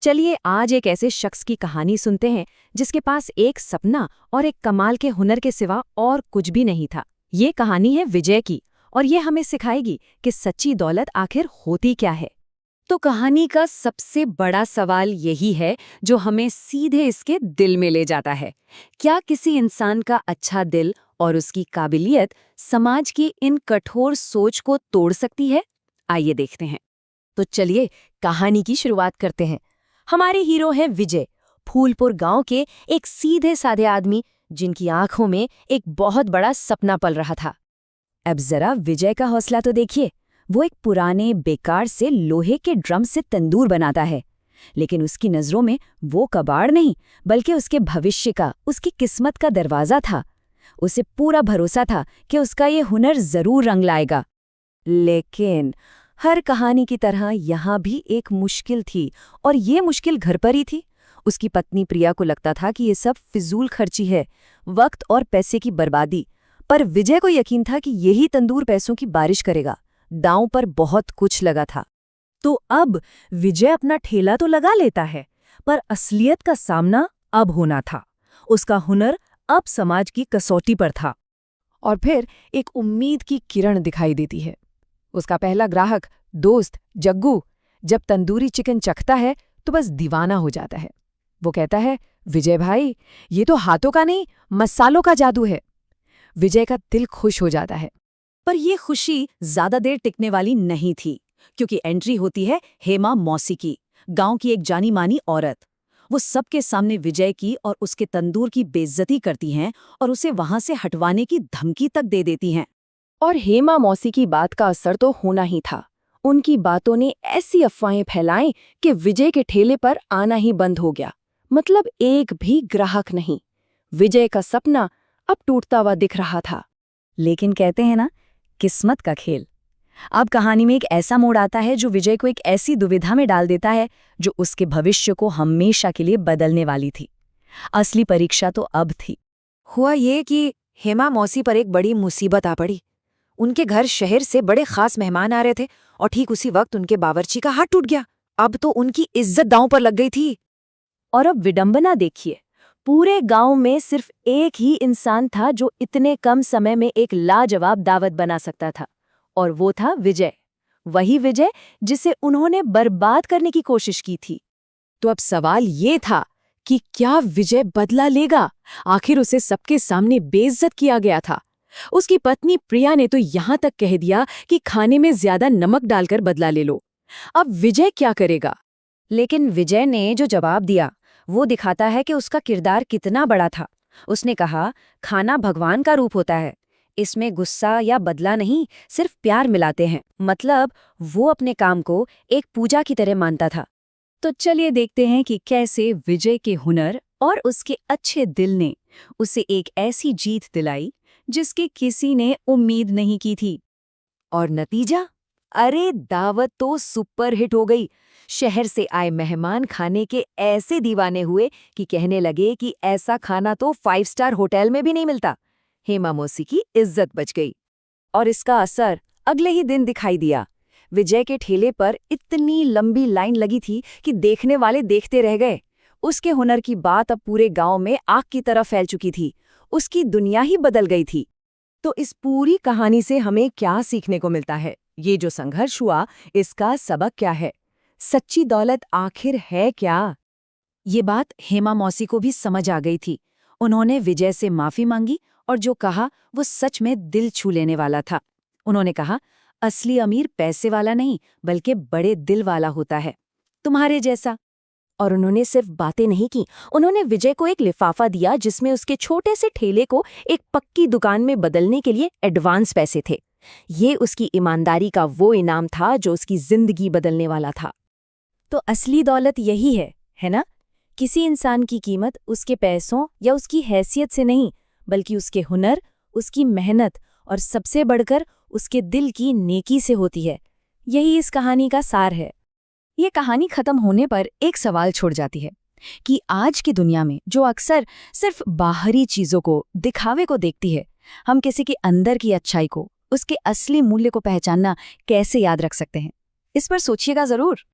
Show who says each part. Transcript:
Speaker 1: चलिए आज एक ऐसे शख्स की कहानी सुनते हैं जिसके पास एक सपना और एक कमाल के हुनर के सिवा और कुछ भी नहीं था। ये कहानी है विजय की और ये हमें सिखाएगी कि सच्ची दौलत आखिर होती क्या है। तो कहानी का सबसे बड़ा सवाल यही है जो हमें सीधे इसके दिल में ले जाता है। क्या किसी इंसान का अच्छा दिल और उसकी काबिलियत समाज की इन कठोर सोच को तोड़ सकती है? आइए देखते हैं। तो चलिए कहानी की शुरुआत करते हैं। हमारे हीरो हैं विजय, फूलपुर गांव के एक सीधे साधे आदमी जिनकी आंखों में एक बहुत बड़ा सपना पल रहा था। अब जरा विजय का हौसला तो देखिए। वो एक पुराने बेकार से लोहे के ड्रम से तंदूर बनाता है, लेकिन उसकी नजरों में वो कबाड़ नहीं बल्कि उसके भविष्य का, उसकी किस्मत का दरवाजा था। उसे पूरा भरोसा था कि उसका ये हुनर जरूर रंग लाएगा। लेकिन हर कहानी की तरह यहाँ भी एक मुश्किल थी, और ये मुश्किल घर पर ही थी। उसकी पत्नी प्रिया को लगता था कि ये सब फिजूल खर्ची है, वक्त और पैसे की बर्बादी। पर विजय को यकीन था कि यही तंदूर पैसों की बारिश करेगा। दांव पर बहुत कुछ लगा था। तो अब विजय अपना ठेला तो लगा लेता है, पर असलियत का सामना अब होना था। उसका हुनर अब समाज की कसौटी पर था। और फिर एक उम्मीद की किरण दिखाई देती है। उसका पहला ग्राहक, दोस्त जग्गू, जब तंदूरी चिकन चखता है तो बस दीवाना हो जाता है। वो कहता है, विजय भाई, ये तो हाथों का नहीं, मसालों का जादू है। विजय का दिल खुश हो जाता है। पर यह खुशी ज्यादा देर टिकने वाली नहीं थी, क्योंकि एंट्री होती है हेमा मौसी की, गांव की एक जानी मानी औरत। वो सबके सामने विजय की और उसके तंदूर की बेइज्जती करती हैं और उसे वहां से हटवाने की धमकी तक दे देती हैं। और हेमा मौसी की बात का असर तो होना ही था। उनकी बातों ने ऐसी अफवाहें फैलाईं कि विजय के ठेले पर आना ही बंद हो गया। मतलब एक भी ग्राहक नहीं। विजय का सपना अब टूटता हुआ दिख रहा था। लेकिन कहते हैं ना, किस्मत का खेल। अब कहानी में एक ऐसा मोड़ आता है जो विजय को एक ऐसी दुविधा में डाल देता है जो उसके भविष्य को हमेशा के लिए बदलने वाली थी। असली परीक्षा तो अब थी। हुआ ये कि हेमा मौसी पर एक बड़ी मुसीबत आ पड़ी। उनके घर शहर से बड़े खास मेहमान आ रहे थे और ठीक उसी वक्त उनके बावर्ची का हाथ टूट गया। अब तो उनकी इज्जत दांव पर लग गई थी। और अब विडंबना देखिए, पूरे गांव में सिर्फ एक ही इंसान था जो इतने कम समय में एक लाजवाब दावत बना सकता था, और वो था विजय। वही विजय जिसे उन्होंने बर्बाद करने की कोशिश की थी। तो अब सवाल ये था कि क्या विजय बदला लेगा? आखिर उसे सबके सामने बेइज्जत किया गया था। उसकी पत्नी प्रिया ने तो यहां तक कह दिया कि खाने में ज्यादा नमक डालकर बदला ले लो। अब विजय क्या करेगा? लेकिन विजय ने जो जवाब दिया वो दिखाता है कि उसका किरदार कितना बड़ा था। उसने कहा, खाना भगवान का रूप होता है, इसमें गुस्सा या बदला नहीं, सिर्फ प्यार मिलाते हैं। मतलब वो अपने काम को एक पूजा की तरह मानता था। तो चलिए देखते हैं कि कैसे विजय के हुनर और उसके अच्छे दिल ने उसे एक ऐसी जीत दिलाई जिसकी किसी ने उम्मीद नहीं की थी। और नतीजा? अरे दावत तो सुपर हिट हो गई। शहर से आए मेहमान खाने के ऐसे दीवाने हुए कि कहने लगे कि ऐसा खाना तो 5 स्टार होटल में भी नहीं मिलता। हेमा मौसी की इज्जत बच गई। और इसका असर अगले ही दिन दिखाई दिया। विजय के ठेले पर इतनी लंबी लाइन लगी थी कि देखने वाले देखते रह गए। उसके हुनर की बात अब पूरे गांव में आग की तरह फैल चुकी थी। उसकी दुनिया ही बदल गई थी। तो इस पूरी कहानी से हमें क्या सीखने को मिलता है? ये जो संघर्ष हुआ, इसका सबक क्या है? सच्ची दौलत आखिर है क्या? ये बात हेमा मौसी को भी समझ आ गई थी। उन्होंने विजय से माफी मांगी और जो कहा वो सच में दिल छू लेने वाला था। उन्होंने कहा, असली अमीर पैसे वाला नहीं बल्कि बड़े दिल वाला होता है, तुम्हारे जैसा। और उन्होंने सिर्फ बातें नहीं की, उन्होंने विजय को एक लिफाफा दिया जिसमें उसके छोटे से ठेले को एक पक्की दुकान में बदलने के लिए एडवांस पैसे थे। ये उसकी ईमानदारी का वो इनाम था जो उसकी जिंदगी बदलने वाला था। तो असली दौलत यही है ना? किसी इंसान की कीमत उसके पैसों या उसकी हैसियत से नहीं, बल्कि उसके हुनर, उसकी मेहनत और सबसे बढ़कर उसके दिल की नेकी से होती है। यही इस कहानी का सार है। ये कहानी खत्म होने पर एक सवाल छोड़ जाती है कि आज की दुनिया में जो अक्सर सिर्फ बाहरी चीजों को, दिखावे को देखती है, हम किसी के अंदर की अच्छाई को, उसके असली मूल्य को पहचानना कैसे याद रख सकते हैं? इस पर सोचिएगा जरूर।